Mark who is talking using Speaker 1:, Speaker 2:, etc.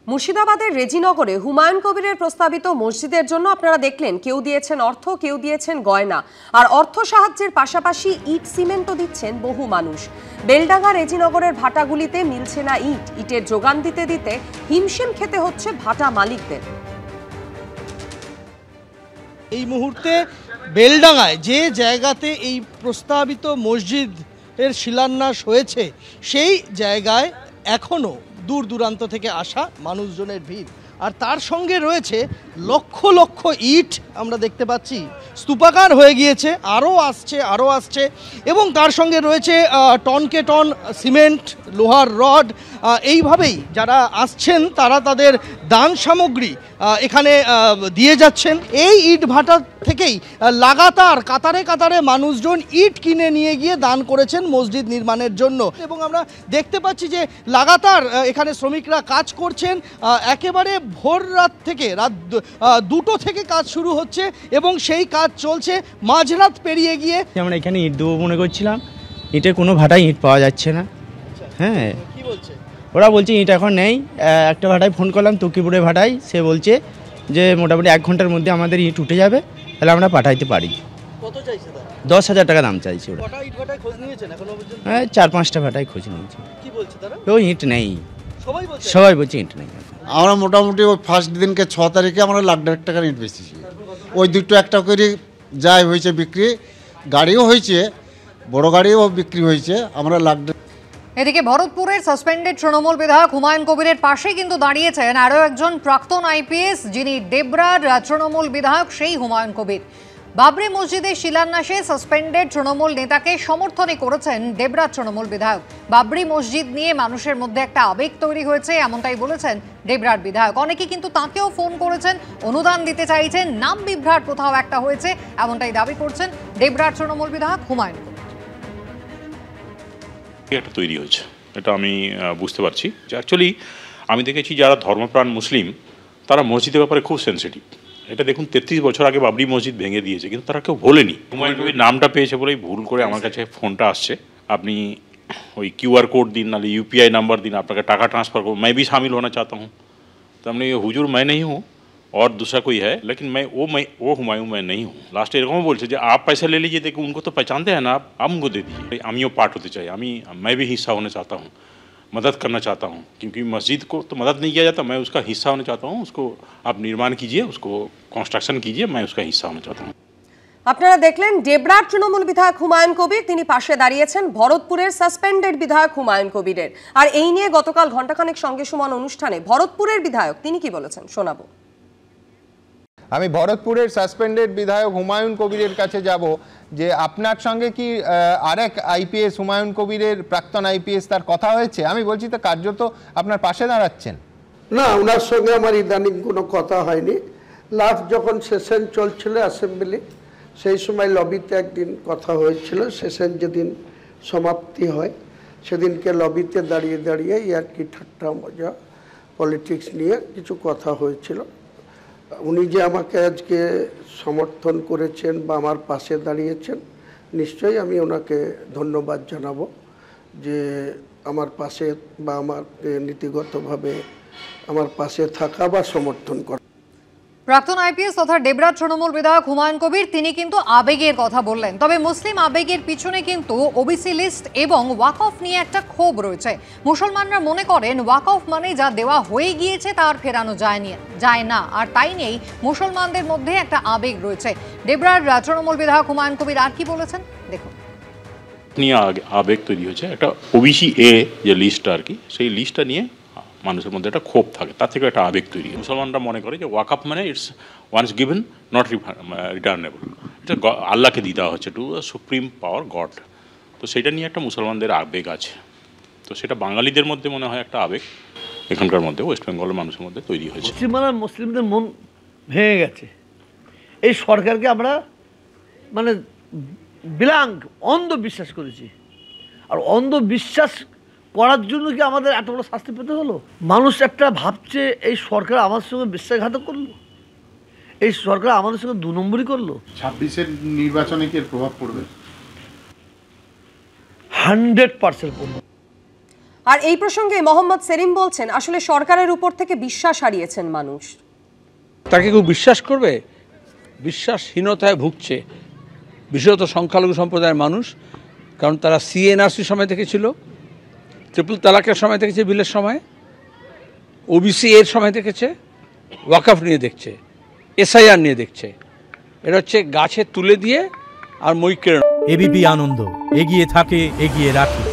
Speaker 1: মুর্শিদাবাদের রেজিনগরে হুমায়ুন কবিরের প্রস্তাবিত মসজিদের জন্য আপনারা দেখলেন কেউ দিয়েছেন অর্থ, কেউ দিয়েছেন গয়না, আর অর্থ সাহায্যের পাশাপাশি ইট সিমেন্টও দিচ্ছেন বহু মানুষ। বেলডাঙ্গা রেজিনগরের ভাটাগুলিতে মিলছে না ইট, ইটের যোগান দিতে দিতে হিমশিম খেতে হচ্ছে ভাটা মালিকদের।
Speaker 2: এই মুহূর্তে বেলডাঙ্গায় যে জায়গাতে এই প্রস্তাবিত মসজিদের শিলান্যাস হয়েছে সেই জায়গায় এখনো দূর দূরান্ত থেকে আসা মানুষজনের ভিড়, আর তার সঙ্গে রয়েছে লক্ষ লক্ষ ইট আমরা দেখতে পাচ্ছি স্তূপাকার হয়ে গিয়েছে, আরও আসছে এবং তার সঙ্গে রয়েছে টনকে টন সিমেন্ট, লোহার রড। এইভাবেই যারা আসছেন তারা তাদের দান সামগ্রী এখানে দিয়ে যাচ্ছেন। এই ইট ভাটা থেকেই লাগাতার কাতারে কাতারে মানুষজন ইট কিনে নিয়ে গিয়ে দান করেছেন মসজিদ নির্মাণের জন্য, এবং আমরা দেখতে পাচ্ছি যে লাগাতার এখানে শ্রমিকরা কাজ করছেন। একেবারে ভোর রাত থেকে রাত 2টো থেকে কাজ শুরু হচ্ছে এবং সেই কাজ চলছে মাঝরাত পেরিয়ে গিয়ে।
Speaker 3: আমরা এখানে ইট দেবো মনে করছিলাম, ইটের কোনো ভাটায় ইট পাওয়া যাচ্ছে না। হ্যাঁ,
Speaker 2: কি বলছে
Speaker 3: ওরা বলছে ইট এখন নেই। একটা ভাটায় ফোন করলাম, তুকিপুরের ভাটায়, সে বলছে যে মোটামুটি 1 ঘন্টার মধ্যে আমাদের ইট উঠে যাবে, তাহলে আমরা পাঠাইতে পারি।
Speaker 2: কত চাইছে তারা?
Speaker 3: 10,000 টাকা দাম চাইছে ওরা।
Speaker 2: কটা ইট ভাটায় খোঁজ নিয়েছেন এখনো পর্যন্ত?
Speaker 3: হ্যাঁ, 4-5টা ভাটায় খোঁজ নিয়েছে।
Speaker 2: কি বলছে তারা?
Speaker 3: ও ইট নেই,
Speaker 2: সবাই
Speaker 3: বলছে ইট নেই।
Speaker 4: আমরা মোটামুটি ওই ফার্স্ট দিনকে 6 তারিখে আমরা 1,00,000 টাকার ইট বেচেছি। ওই 2টো একটা করে যাই হয়েছে বিক্রি, গাড়িও হয়েছে, বড় গাড়িও বিক্রি হয়েছে। আমরা 1,00,000।
Speaker 5: এদিকে ভরতপুরের সাসপেন্ডেড তৃণমূল বিধায়ক হুমায়ুন কবিরের পাশে কিন্তু দাঁড়িয়েছেন আরও একজন প্রাক্তন আইপিএস, যিনি ডেবরার তৃণমূল বিধায়ক, সেই হুমায়ুন কবির। বাবরি মসজিদের শিলান্যাসে সাসপেন্ডেড তৃণমূল নেতাকে সমর্থনই করেছেন ডেবরার তৃণমূল বিধায়ক। বাবরি মসজিদ নিয়ে মানুষের মধ্যে একটা আবেগ তৈরি হয়েছে, এমনটাই বলেছেন ডেবরার বিধায়ক। অনেকে কিন্তু তাকেও ফোন করেছেন, অনুদান দিতে চাইছেন, নাম বিভ্রাট কোথাও একটা হয়েছে, এমনটাই দাবি করছেন ডেবরার তৃণমূল বিধায়ক হুমায়ুন কবির।
Speaker 6: একটা তৈরি হয়েছে, এটা আমি বুঝতে পারছি। অ্যাকচুয়ালি আমি দেখেছি যারা ধর্মপ্রাণ মুসলিম তারা মসজিদের ব্যাপারে খুব সেন্সিটিভ। এটা দেখুন 33 বছর আগে বাবরি মসজিদ ভেঙে দিয়েছে, কিন্তু তারা কেউ ভোলেনি। হুমায়ুন কবির নামটা পেয়েছে বলেই ভুল করে আমার কাছে ফোনটা আসছে, আপনি ওই QR কোড দিন, নাহলে UPI নাম্বার দিন, আপনাকে টাকা ट्रांसफ़र करो, मैं भी शामिल होना चाहता हूँ। तो हमने ये हुजूर मैं नहीं हूँ और दूसरा कोई है, लेकिन मैं वो हुमायूं मैं नहीं हूँ। लास्ट এরকম বলছে যে आप पैसे ले लीजिए, देखो उनको तो पहचानते हैं ना, आप हमको दे दीजिए। আমিও पार्ट होते चाहिए, मैं भी हिस्सा होना चाहता हूँ, मदद करना चाहता हूँ, क्योंकि मस्जिद को तो मदद नहीं किया जाता, मैं उसका हिस्सा होना चाहता हूँ। उसको आप निर्माण कीजिए, उसको कंस्ट्रक्शन कीजिए, मैं उसका हिस्सा होना चाहता हूँ।
Speaker 1: আপনারা দেখলেন ডেবরার তৃণমূল বিধায়ক হুমায়ুন কবির, তিনি পাশে দাঁড়িয়েছেন ভরতপুরের সাসপেন্ডেড বিধায়ক হুমায়ুন কবিরের। আর এই নিয়ে গতকাল ঘণ্টাখানেক সঙ্গে সমান অনুষ্ঠানে ভরতপুরের বিধায়ক তিনি কি বলেছেন শোনাবো।
Speaker 7: আমি ভরতপুরের সাসপেন্ডেড বিধায়ক হুমায়ুন কবিরের কাছে যাব যে আপনার সঙ্গে কি আরেক আইপিএস হুমায়ুন কবিরের প্রাক্তন আইপিএস তার কথা হয়েছে? আমি বলছি তো কার্যত আপনার পাশে দাঁড়াচ্ছেন।
Speaker 8: না, ওনার সঙ্গে আমার ইদানিং কোনো কথা হয়নি। লাস্ট যখন সেশন চলছিল অ্যাসেম্বলি, সেই সময় লবিতে একদিন কথা হয়েছিল। সেশন যেদিন সমাপ্তি হয় সেদিনকে লবিতে দাঁড়িয়ে দাঁড়িয়ে ইয়ার্কি ঠাট্টা মজা পলিটিক্স নিয়ে কিছু কথা হয়েছিল। উনি যে আমাকে আজকে সমর্থন করেছেন বা আমার পাশে দাঁড়িয়েছেন, নিশ্চয়ই আমি ওনাকে ধন্যবাদ জানাবো যে আমার পাশে বা আমার নীতিগতভাবে আমার পাশে থাকা বা সমর্থন করা।
Speaker 5: প্রাক্তন আইপিএস তথা ডেবরার তৃণমূল বিধায়ক হুমায়ুন কবির তিনি কিন্তু আবেগের কথা বললেন, তবে মুসলিম আবেগের পিছনে কিন্তু ওবিসি লিস্ট এবং ওয়াকফ নিয়ে একটা ক্ষোভ রয়েছে। মুসলমানরা মনে করেন ওয়াকফ মানে যা দেওয়া হয়ে গিয়েছে তার ফেরানো যায় না, আর তাই নিয়েই মুসলমানদের মধ্যে একটা আবেগ রয়েছে। ডেবরার তৃণমূল বিধায়ক হুমায়ুন কবির আর কি বলেছেন দেখুন।
Speaker 6: নিয়ে আবেগ তৈরি হয়েছে, একটা ওবিসি এ যে লিস্টটা আর কি, সেই লিস্টটা নিয়ে মানুষের মধ্যে একটা ক্ষোভ থাকে, তার থেকে একটা আবেগ তৈরি। মুসলমানরা মনে করে যে ওয়াকফ মানে it's once given not returnable, এটা আল্লাহকে দিয়ে দেওয়া হচ্ছে, টু সুপ্রিম পাওয়ার গড। তো সেটা নিয়ে একটা মুসলমানদের আবেগ আছে, তো সেটা বাঙালিদের মধ্যে মনে হয় একটা আবেগ এখানকার মধ্যে ওয়েস্ট বেঙ্গলের মানুষের মধ্যে তৈরি হয়েছে।
Speaker 9: মুসলিমদের মন ভেঙে গেছে। এই সরকারকে আমরা মানে অন্ধ বিশ্বাস করেছি, আর অন্ধ বিশ্বাস করার জন্য কি আমাদের এত বড় শাস্তি পেতে হলো? মানুষ একটা ভাবছে এই সরকার আমার সঙ্গে বিশ্বাসঘাতক করলো, এই সরকার আমাদের সঙ্গে 2 নম্বরই করলো।
Speaker 4: 26-এর নির্বাচনে কি এর প্রভাব পড়বে?
Speaker 9: 100% পড়বে।
Speaker 1: আর এই প্রসঙ্গে মোহাম্মদ সেলিম বলছেন, আসলে সরকারের উপর থেকে বিশ্বাস হারিয়েছেন মানুষ।
Speaker 10: তাকে কেউ বিশ্বাস করবে? বিশ্বাসহীনতায় ভুগছে বিশেষত সংখ্যালঘু সম্প্রদায়ের মানুষ, কারণ তারা সিএনআরসির সময় দেখেছিল, ট্রিপল তালাকের সময় দেখেছে, বিলের সময়, ওবিসি এর সময় দেখেছে, ওয়াকফ নিয়ে দেখছে, এসআইআর নিয়ে দেখছে। এটা হচ্ছে গাছে তুলে দিয়ে আর মই কেড়ে।
Speaker 11: এবিপি আনন্দ, এগিয়ে থাকে, এগিয়ে রাখে।